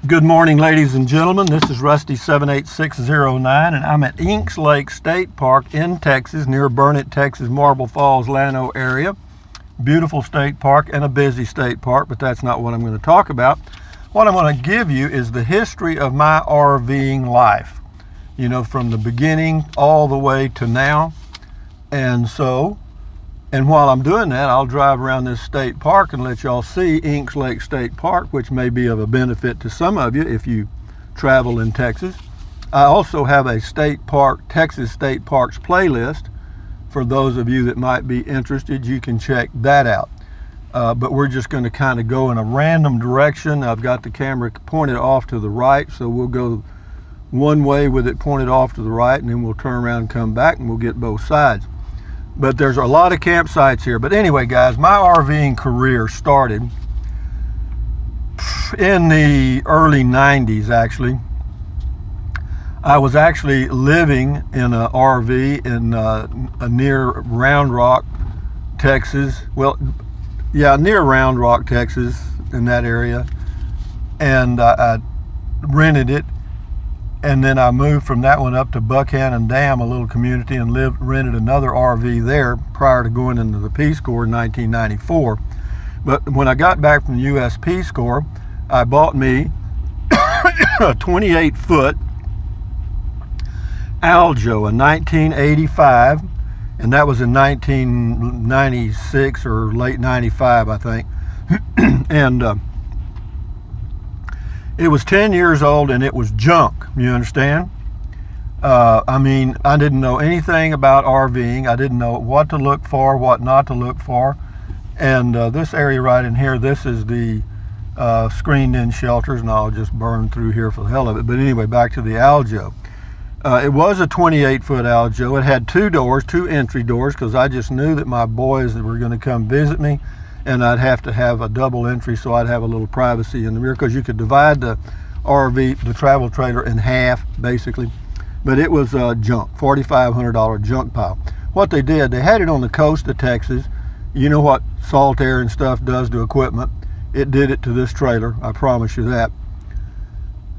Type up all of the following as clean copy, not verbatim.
Good morning, ladies and gentlemen. This is Rusty 78609, and I'm at Inks Lake State Park in Texas, near Burnett, Texas, Marble Falls, Llano area. Beautiful state park and a busy state park, but that's not what I'm going to talk about. What I'm going to give you is the history of my RVing life, you know, from the beginning all the way to now. And while I'm doing that, I'll drive around this state park and let y'all see Inks Lake State Park, which may be of a benefit to some of you if you travel in Texas. I also have a state park, Texas State Parks playlist. For those of you that might be interested, you can check that out. But we're just going to kind of go in a random direction. I've got the camera pointed off to the right, so we'll go one way with it pointed off to the right, and then we'll turn around and come back and we'll get both sides. But there's a lot of campsites here. But anyway, guys, my RVing career started in the early 90s, actually. I was actually living in an RV in near Round Rock, Texas. Well, yeah, near Round Rock, Texas, in that area. And I rented it. And then I moved from that one up to Buckhannon Dam, a little community, and rented another RV there prior to going into the Peace Corps in 1994. But when I got back from the U.S. Peace Corps, I bought me a 28-foot Aljo, a 1985, and that was in 1996 or late 95, I think. And it was 10 years old and it was junk, you understand? I mean, I didn't know anything about RVing. I didn't know what to look for, what not to look for. And this area right in here, this is the screened in shelters, and I'll just burn through here for the hell of it. But anyway, back to the Aljo. It was a 28-foot Aljo. It had two doors, two entry doors, because I just knew that my boys were going to come visit me, and I'd have to have a double entry so I'd have a little privacy in the rear, because you could divide the RV, the travel trailer, in half, basically. But it was junk, $4,500 junk pile. What they did, they had it on the coast of Texas. You know what salt air and stuff does to equipment. It did it to this trailer, I promise you that.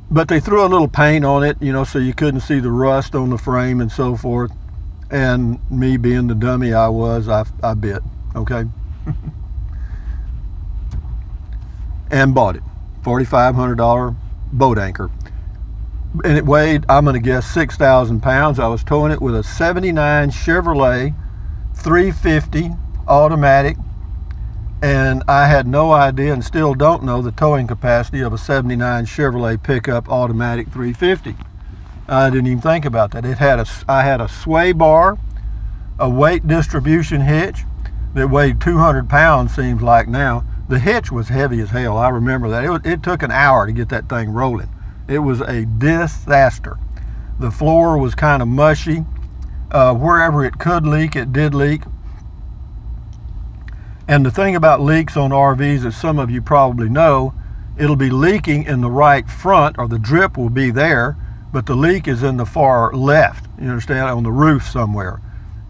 But they threw a little paint on it, you know, so you couldn't see the rust on the frame and so forth. And me being the dummy I was, I bit, okay? And bought it, $4,500 boat anchor. And it weighed, I'm gonna guess, 6,000 pounds. I was towing it with a 79 Chevrolet 350 automatic, and I had no idea, and still don't know, the towing capacity of a 79 Chevrolet pickup automatic 350. I didn't even think about that. I had a sway bar, a weight distribution hitch that weighed 200 pounds, seems like now. The hitch was heavy as hell. I remember that. It took an hour to get that thing rolling. It was a disaster. The floor was kind of mushy. Wherever it could leak, it did leak. And the thing about leaks on RVs, as some of you probably know, it'll be leaking in the right front, or the drip will be there, but the leak is in the far left, you understand, on the roof somewhere.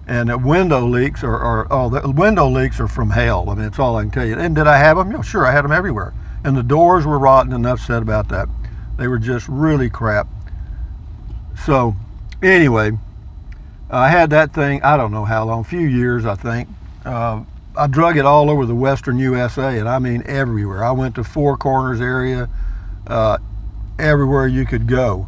And the window leaks the window leaks are from hell. I mean, that's all I can tell you. And did I have them? Yeah, sure, I had them everywhere. And the doors were rotten. Enough said about that. They were just really crap. So anyway, I had that thing, I don't know how long, a few years, I think. I drug it all over the western USA, and I mean everywhere. I went to Four Corners area, everywhere you could go.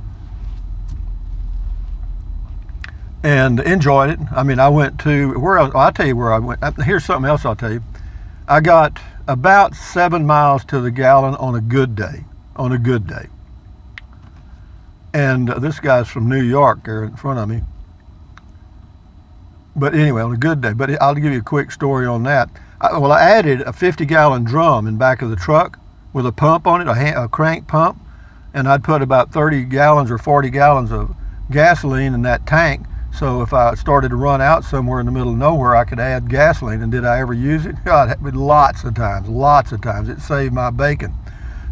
And enjoyed it. I mean, I went to, I'll tell you where I went. Here's something else I'll tell you. I got about 7 miles to the gallon on a good day, And this guy's from New York there in front of me. But anyway, on a good day. But I'll give you a quick story on that. I added a 50-gallon drum in back of the truck with a pump on it, a crank pump. And I'd put about 30 gallons or 40 gallons of gasoline in that tank. So if I started to run out somewhere in the middle of nowhere, I could add gasoline. And did I ever use it? God, lots of times. It saved my bacon.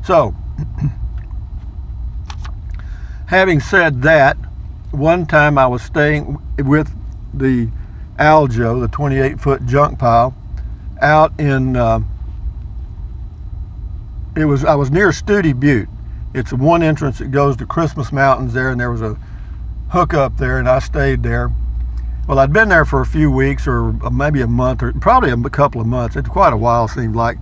So, having said that, one time I was staying with the Aljo, the 28-foot junk pile, out in, I was near Studi Butte. It's the one entrance that goes to Christmas Mountains there, and there was a hookup there, and I stayed there. Well, I'd been there for a few weeks, or maybe a month, or probably a couple of months. It's quite a while, seemed like.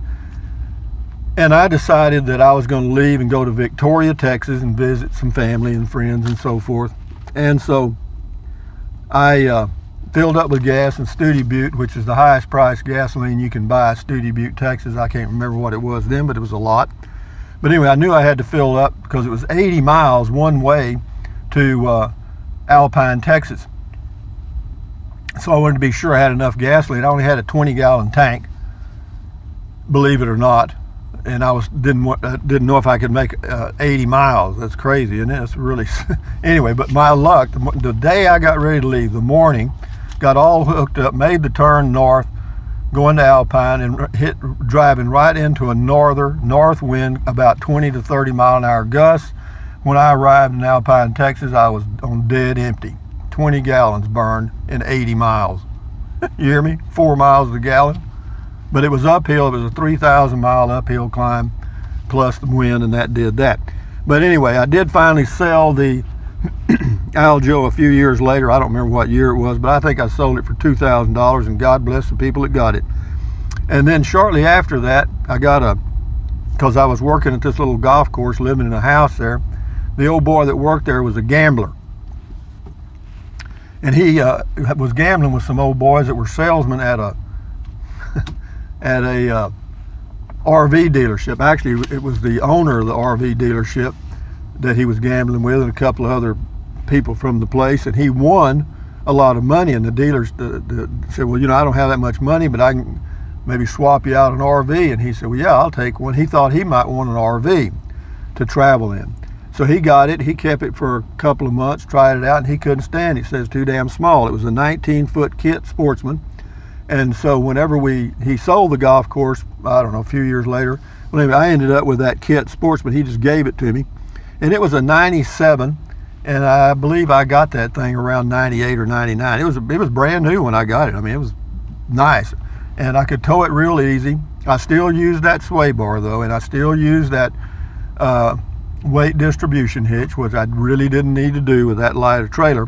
And I decided that I was going to leave and go to Victoria, Texas, and visit some family and friends and so forth. And so I filled up with gas in Studi Butte, which is the highest priced gasoline you can buy, Studi Butte, Texas. I can't remember what it was then, but it was a lot. But anyway, I knew I had to fill up because it was 80 miles one way to Alpine, Texas. So I wanted to be sure I had enough gasoline. I only had a 20-gallon tank, believe it or not. And I didn't know if I could make 80 miles. That's crazy, and it's really anyway. But my luck, the day I got ready to leave, the morning, got all hooked up, made the turn north, going to Alpine, and driving right into a north wind, about 20 to 30 mile an hour gusts. When I arrived in Alpine, Texas, I was on dead empty. 20 gallons burned in 80 miles. You hear me? 4 miles a gallon. But it was uphill. It was a 3,000 mile uphill climb plus the wind, and that did that. But anyway, I did finally sell the Aljo a few years later. I don't remember what year it was, but I think I sold it for $2,000, and God bless the people that got it. And then shortly after that, I got because I was working at this little golf course, living in a house there. The old boy that worked there was a gambler. And he was gambling with some old boys that were salesmen at a RV dealership. Actually, it was the owner of the RV dealership that he was gambling with, and a couple of other people from the place, and he won a lot of money. And the dealers said, well, I don't have that much money, but I can maybe swap you out an RV. And he said, well, yeah, I'll take one. He thought he might want an RV to travel in. So he got it. He kept it for a couple of months, tried it out, and he couldn't stand it. He says it's too damn small. It was a 19-foot kit Sportsman. And so whenever he sold the golf course, I don't know, a few years later, well, anyway, I ended up with that kit Sportsman. He just gave it to me. And it was a 97, and I believe I got that thing around 98 or 99. It was brand new when I got it. I mean, it was nice. And I could tow it real easy. I still use that sway bar, though, and I still use that weight distribution hitch, which I really didn't need to do with that lighter trailer.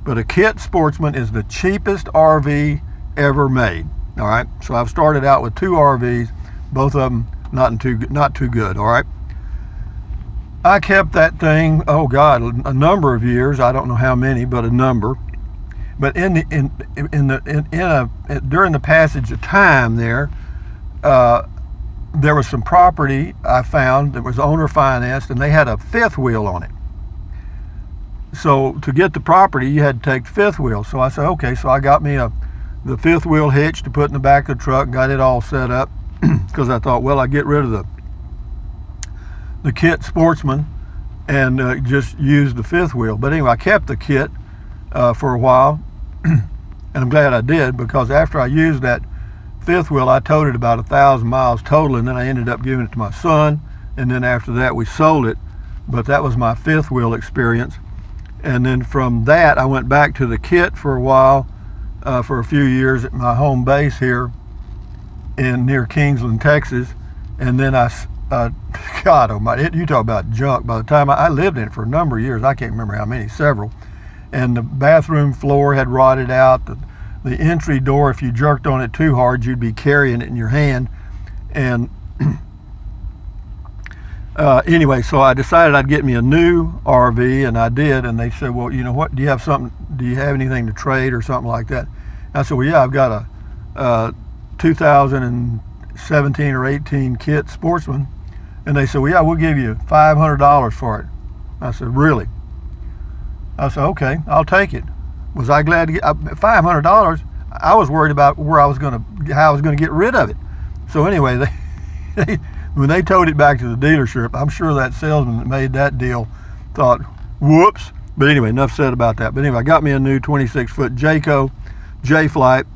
But a kit Sportsman is the cheapest RV ever made. All right, so I've started out with 2 RVs, both of them not too good. All right, I kept that thing, oh God, a number of years. I don't know how many, but a number. But during the passage of time there was some property I found that was owner financed, and they had a fifth wheel on it. So to get the property, you had to take the fifth wheel. So I said, okay, so I got me the fifth wheel hitch to put in the back of the truck, got it all set up, because I thought, well, I get rid of the kit Sportsman and just use the fifth wheel. But anyway, I kept the kit for a while, and I'm glad I did, because after I used that fifth wheel, I towed it about 1,000 miles total, and then I ended up giving it to my son, and then after that we sold it. But that was my fifth wheel experience. And then from that, I went back to the kit for a while, for a few years at my home base here near Kingsland, Texas. And then God almighty, you talk about junk. By the time I lived in it for a number of years, I can't remember how many, several. And the bathroom floor had rotted out. The entry door, if you jerked on it too hard, you'd be carrying it in your hand. And anyway, so I decided I'd get me a new RV, and I did. And they said, well, you know what, do you have anything to trade or something like that? I said, well, yeah, I've got a 2017 or 18 kit Sportsman. And they said, well, yeah, we'll give you $500 for it. I said, really? I said, okay, I'll take it. Was I glad to get $500? I was worried about how I was going to get rid of it. So anyway, when they towed it back to the dealership, I'm sure that salesman that made that deal thought, whoops. But anyway, enough said about that. But anyway, I got me a new 26-foot Jayco J-Flight,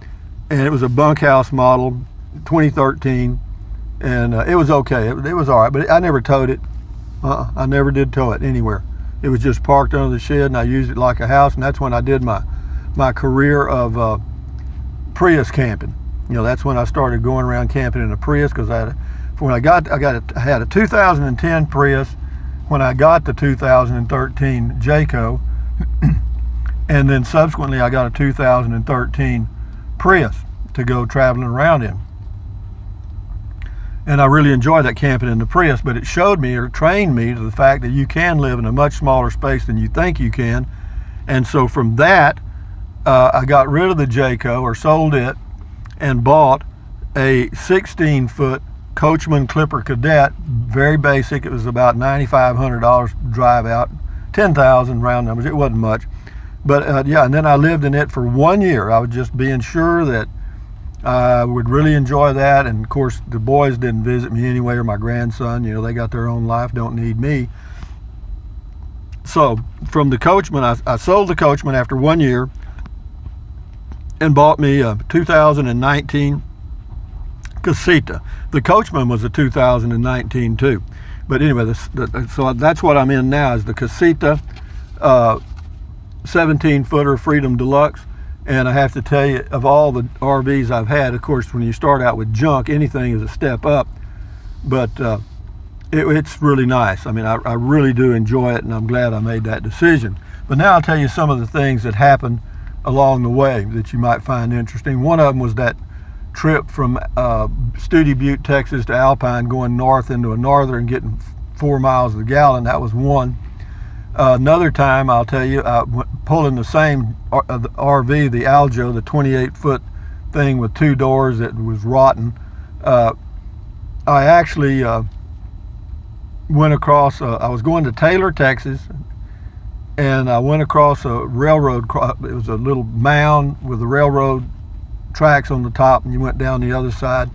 and it was a bunkhouse model, 2013, and it was okay. It was all right, but I never towed it. I never did tow it anywhere. It was just parked under the shed, and I used it like a house, and that's when I did my career of Prius camping. That's when I started going around camping in a Prius, because I had a 2010 Prius, when I got the 2013 Jayco, and then subsequently I got a 2013 Prius to go traveling around in. And I really enjoyed that camping in the Prius, but it showed me or trained me to the fact that you can live in a much smaller space than you think you can. And so from that, I got rid of the Jayco, or sold it, and bought a 16-foot Coachman Clipper Cadet, very basic. It was about $9,500 drive out, 10,000 round numbers. It wasn't much. But yeah, and then I lived in it for 1 year. I was just being sure that I would really enjoy that. And of course, the boys didn't visit me anyway, or my grandson. You know, they got their own life, don't need me. So from the Coachman, I sold the Coachman after 1 year and bought me a 2019 Casita. The Coachman was a 2019 too. But anyway, so that's what I'm in now, is the Casita 17-footer Freedom Deluxe. And I have to tell you, of all the RVs I've had, of course, when you start out with junk, anything is a step up. But it's really nice. I mean, I really do enjoy it, and I'm glad I made that decision. But now I'll tell you some of the things that happened along the way that you might find interesting. One of them was that trip from Studi Butte, Texas to Alpine, going north into a norther and getting 4 miles a gallon. That was one. Another time, I'll tell you, pulling the same RV, the Aljo, the 28-foot thing with 2 doors that was rotten. I actually went across, I was going to Taylor, Texas, and I went across a railroad. It was a little mound with the railroad tracks on the top, and you went down the other side.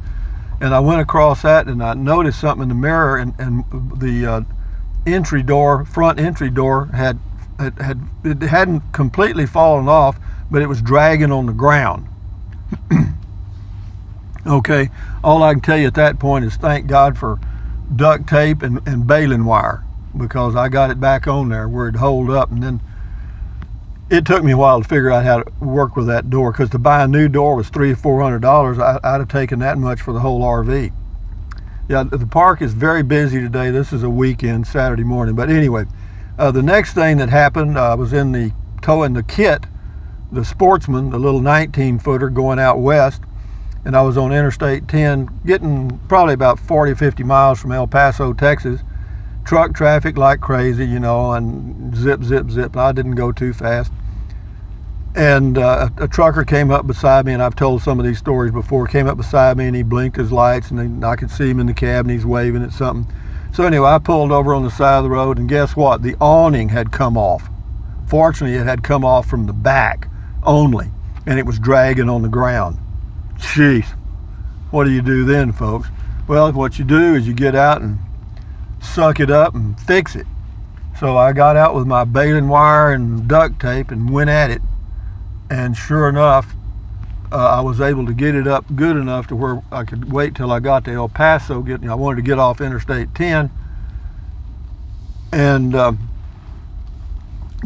And I went across that, and I noticed something in the mirror, and the entry door, front entry door, it hadn't completely fallen off, but it was dragging on the ground. Okay, all I can tell you at that point is thank God for duct tape and baling wire, because I got it back on there where it'd hold up. And then it took me a while to figure out how to work with that door, because to buy a new door was $300 or $400. I'd have taken that much for the whole RV. Yeah, the park is very busy today. This is a weekend, Saturday morning. But anyway, the next thing that happened, I was towing the kit, the Sportsman, the little 19-footer going out west, and I was on Interstate 10, getting probably about 40, 50 miles from El Paso, Texas. Truck traffic like crazy, you know, and zip, zip, zip. I didn't go too fast. And a trucker came up beside me, and I've told some of these stories before, came up beside me and he blinked his lights, and I could see him in the cab and he's waving at something. So anyway, I pulled over on the side of the road, and guess what? The awning had come off. Fortunately, it had come off from the back only, and it was dragging on the ground. Jeez, what do you do then, folks? Well, what you do is you get out and suck it up and fix it. So I got out with my baling wire and duct tape and went at it. And sure enough, I was able to get it up good enough to where I could wait till I got to El Paso. I wanted to get off Interstate 10 and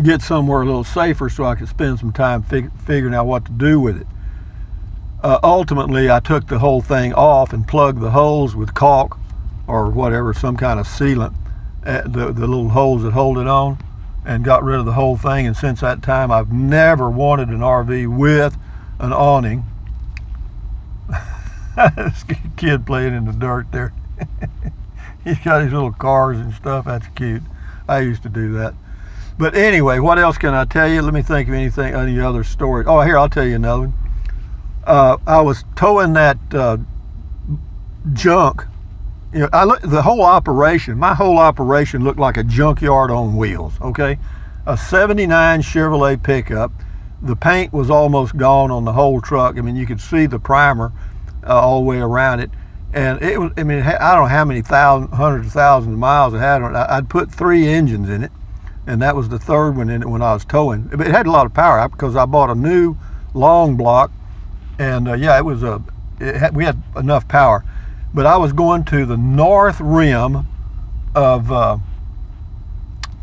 get somewhere a little safer so I could spend some time figuring out what to do with it. Ultimately, I took the whole thing off and plugged the holes with caulk or whatever, some kind of sealant, the little holes that hold it on, and got rid of the whole thing. And since that time, I've never wanted an RV with an awning. This kid playing in the dirt there. He's got his little cars and stuff. That's cute. I used to do that. But anyway, what else can I tell you? Let me think of any other story. Oh, here, I'll tell you another one. I was towing that junk. You know, the whole operation, my whole operation looked like a junkyard on wheels, okay? A 79 Chevrolet pickup. The paint was almost gone on the whole truck. I mean, you could see the primer all the way around it. And it was, I mean, I don't know how many hundreds of thousands of miles it had on it. I'd put 3 engines in it, and that was the 3rd one in it when I was towing. But it had a lot of power because I bought a new long block, and yeah, we had enough power. But I was going to the north rim of,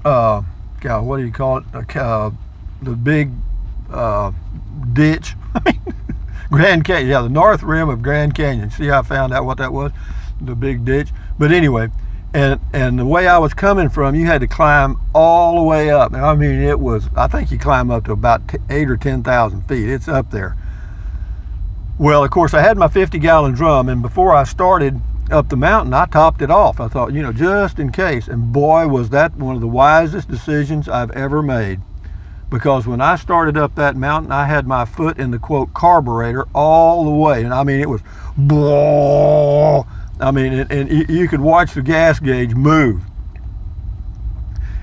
God, what do you call it? The big ditch. Grand Canyon, yeah, the north rim of Grand Canyon. See how I found out what that was? The big ditch. But anyway, And the way I was coming from, you had to climb all the way up. I mean, it was, I think you climb up to about 8 or 10,000 feet. It's up there. Well, of course, I had my 50-gallon drum, and before I started up the mountain, I topped it off. I thought, just in case. And boy, was that one of the wisest decisions I've ever made. Because when I started up that mountain, I had my foot in the, quote, carburetor all the way. And I mean, it was, blah. I mean, and you could watch the gas gauge move.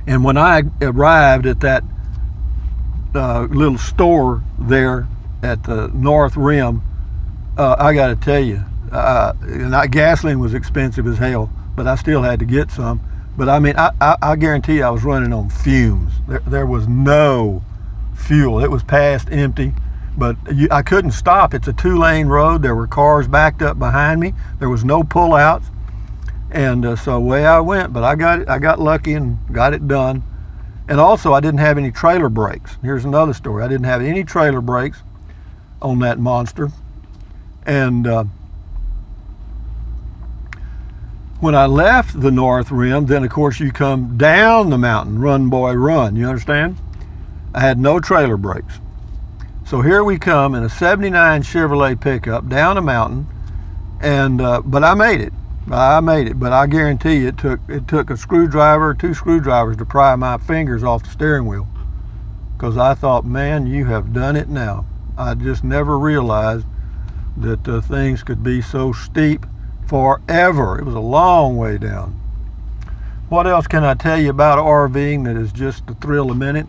And when I arrived at that little store there at the North Rim, I got to tell you, gasoline was expensive as hell, but I still had to get some. But I mean, I guarantee you I was running on fumes. There was no fuel. It was past empty. But I couldn't stop. It's a 2-lane road. There were cars backed up behind me. There was no pullouts, and so away I went. But I got lucky and got it done. And also, I didn't have any trailer brakes. Here's another story. I didn't have any trailer brakes on that monster. And when I left the North Rim, then of course you come down the mountain, run boy run. You understand? I had no trailer brakes. So here we come in a 79 Chevrolet pickup down a mountain, and but I made it. But I guarantee you it took a screwdriver, 2 screwdrivers to pry my fingers off the steering wheel, because I thought, man, you have done it now. I just never realized that things could be so steep forever. It was a long way down. What else can I tell you about RVing that is just the thrill a minute?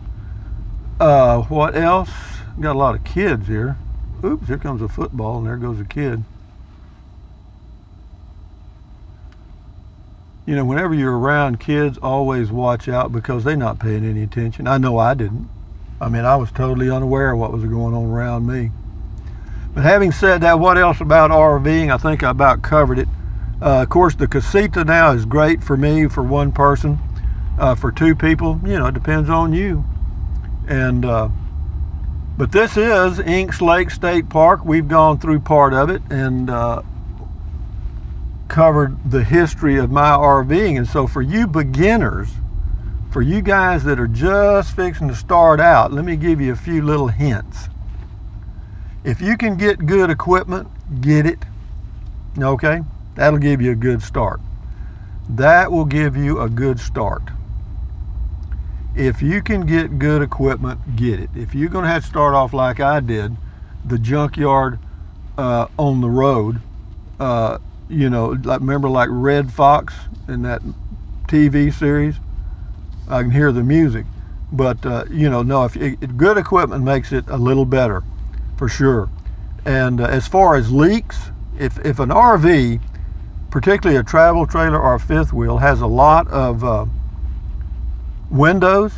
What else? Got a lot of kids here. Oops, here comes a football and there goes a kid. Whenever you're around kids, always watch out, because they're not paying any attention. I know I didn't. I mean, I was totally unaware of what was going on around me. But having said that, what else about RVing? I think I about covered it. Of course, the casita now is great for me, for one person. For 2 people, it depends on you. And but this is Inks Lake State Park. We've gone through part of it and covered the history of my RVing. And so for you beginners, for you guys that are just fixing to start out, let me give you a few little hints. If you can get good equipment, get it. Okay? That'll give you a good start. That will give you a good start. If you can get good equipment, get it. If you're going to have to start off like I did, the junkyard on the road, remember like Red Fox in that TV series? I can hear the music. But, no, if good equipment makes it a little better, for sure. And as far as leaks, if an RV, particularly a travel trailer or a fifth wheel, has a lot of windows,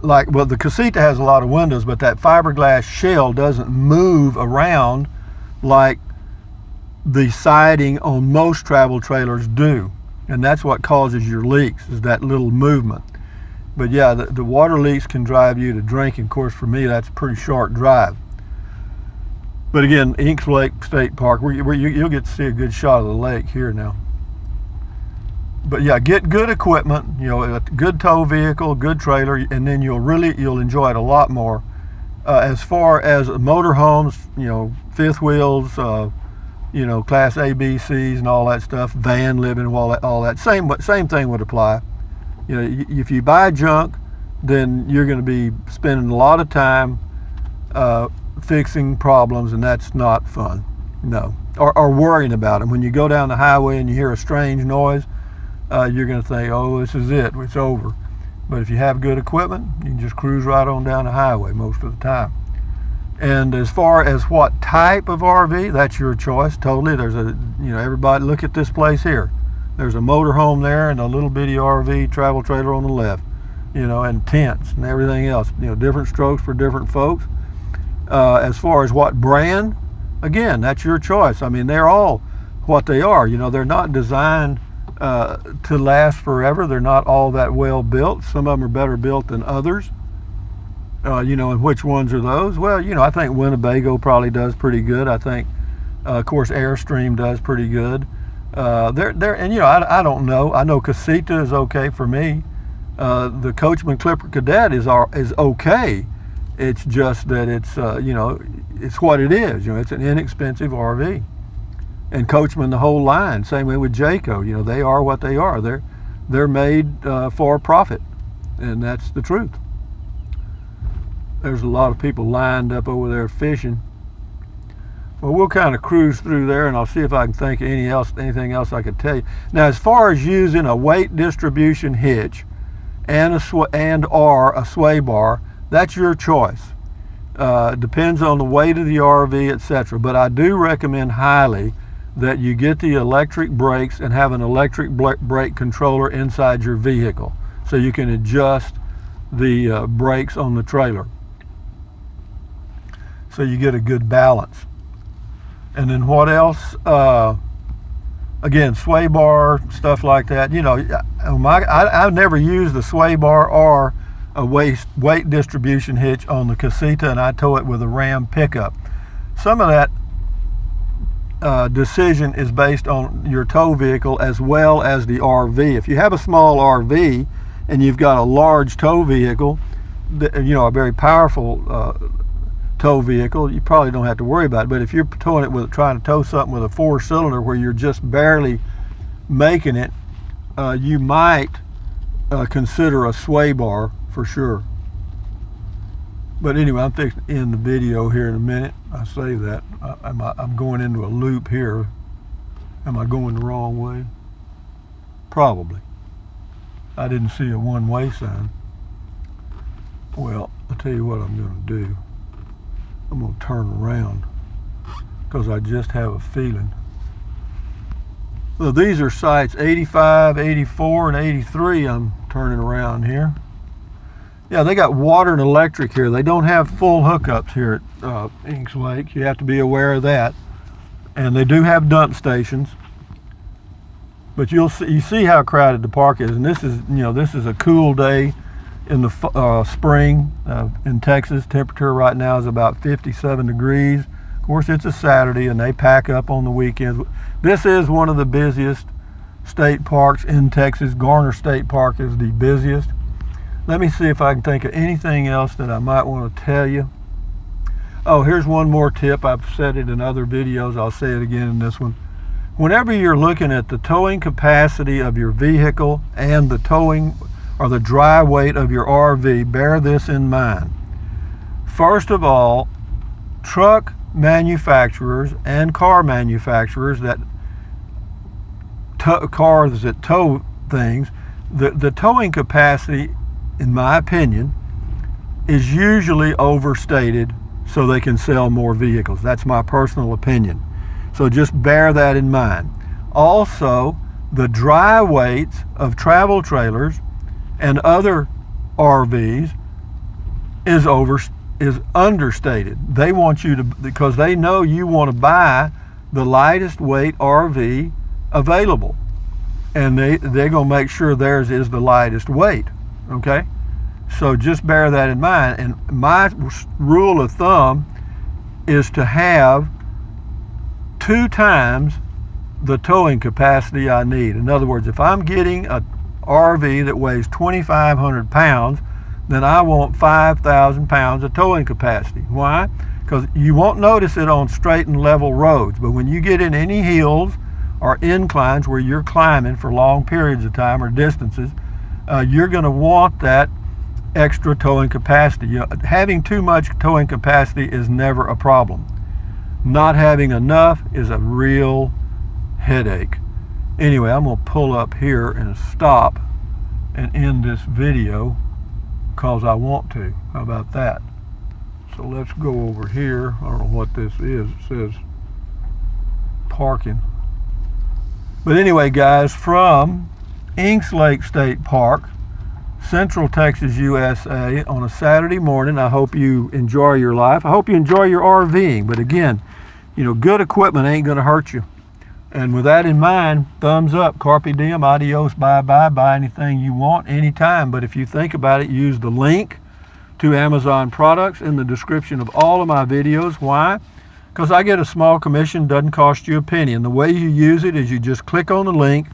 the casita has a lot of windows, but that fiberglass shell doesn't move around like the siding on most travel trailers do. And that's what causes your leaks, is that little movement. But yeah, the water leaks can drive you to drinking. Of course, for me, that's a pretty short drive. But again, Inks Lake State Park, you'll get to see a good shot of the lake here now. But yeah, get good equipment, a good tow vehicle, good trailer, and then you'll enjoy it a lot more. As far as motorhomes, fifth wheels, Class A, B, C's and all that stuff, van living, all that, same thing would apply. If you buy junk, then you're going to be spending a lot of time fixing problems, and that's not fun. No, or worrying about them. When you go down the highway and you hear a strange noise, you're going to think, oh, this is it, it's over. But if you have good equipment, you can just cruise right on down the highway most of the time. And as far as what type of RV, that's your choice, totally. There's everybody, look at this place here. There's a motorhome there and a little bitty RV travel trailer on the left, and tents and everything else. Different strokes for different folks. As far as what brand, again, that's your choice. I mean, they're all what they are. They're not designed to last forever. They're not all that well built. Some of them are better built than others. And which ones are those? Well, I think Winnebago probably does pretty good. I think, of course, Airstream does pretty good. And you know, I don't know. I know Casita is okay for me. The Coachman Clipper Cadet is okay. It's just that it's you know, it's what it is. You know, it's an inexpensive RV. And Coachman, the whole line, same way with Jayco. You know, they are what they are. They're made for profit, and that's the truth. There's a lot of people lined up over there fishing. Well, we'll kind of cruise through there, and I'll see if I can think of anything else I could tell you. Now, as far as using a weight distribution hitch and or a sway bar, that's your choice. Depends on the weight of the RV, etc. But I do recommend highly that you get the electric brakes and have an electric brake controller inside your vehicle, so you can adjust the brakes on the trailer, so you get a good balance. And then what else? Again, sway bar, stuff like that. You know, I've never used the sway bar or a weight distribution hitch on the Casita, and I tow it with a Ram pickup. Some of that decision is based on your tow vehicle as well as the RV. If you have a small RV and you've got a large tow vehicle, you know, a very powerful tow vehicle, you probably don't have to worry about it. But if you're towing it trying to tow something with a 4-cylinder where you're just barely making it, you might consider a sway bar for sure. But anyway, I'm fixing to end the video here in a minute. I say that. I'm going into a loop here. Am I going the wrong way? Probably. I didn't see a one-way sign. Well, I'll tell you what I'm going to do. I'm going to turn around because I just have a feeling. So these are sites 85, 84, and 83. I'm turning around here. Yeah, they got water and electric here. They don't have full hookups here at Inks Lake. You have to be aware of that. And they do have dump stations. But you see how crowded the park is. And this is a cool day in the spring in Texas. Temperature right now is about 57 degrees. Of course, it's a Saturday and they pack up on the weekends. This is one of the busiest state parks in Texas. Garner State Park is the busiest. Let me see if I can think of anything else that I might want to tell you. Oh, here's one more tip. I've said it in other videos. I'll say it again in this one. Whenever you're looking at the towing capacity of your vehicle and the towing or the dry weight of your RV, bear this in mind. First of all, truck manufacturers and car manufacturers cars that tow things, the towing capacity, in my opinion, is usually overstated so they can sell more vehicles. That's my personal opinion. So just bear that in mind. Also, the dry weights of travel trailers and other RVs is understated. They want you to, because they know you want to buy the lightest weight RV available, and they're going to make sure theirs is the lightest weight. Okay, so just bear that in mind. And my rule of thumb is to have 2 times the towing capacity I need. In other words, if I'm getting a RV that weighs 2,500 pounds, then I want 5,000 pounds of towing capacity. Why? Because you won't notice it on straight and level roads, but when you get in any hills or inclines where you're climbing for long periods of time or distances, you're going to want that extra towing capacity. You know, having too much towing capacity is never a problem. Not having enough is a real headache. Anyway, I'm going to pull up here and stop and end this video because I want to. How about that? So let's go over here. I don't know what this is. It says parking. But anyway, guys, from Inks Lake State Park, Central Texas, USA, on a Saturday morning, I hope you enjoy your life. I hope you enjoy your RVing. But again, you know, good equipment ain't going to hurt you. And with that in mind, thumbs up, carpe diem, adios, bye-bye, buy anything you want, anytime. But if you think about it, use the link to Amazon products in the description of all of my videos. Why? because I get a small commission, doesn't cost you a penny. And the way you use it is you just click on the link,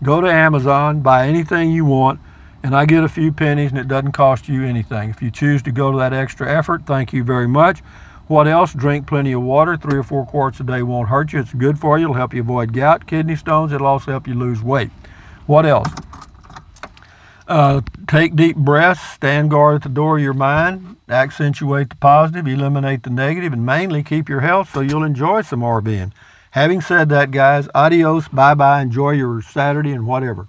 go to Amazon, buy anything you want, and I get a few pennies, and it doesn't cost you anything. If you choose to go to that extra effort, thank you very much. What else? Drink plenty of water. 3 or 4 quarts a day won't hurt you. It's good for you. It'll help you avoid gout, kidney stones. It'll also help you lose weight. What else? Take deep breaths, stand guard at the door of your mind, accentuate the positive, eliminate the negative, and mainly keep your health so you'll enjoy some RVing. Having said that, guys, adios, bye-bye, enjoy your Saturday and whatever.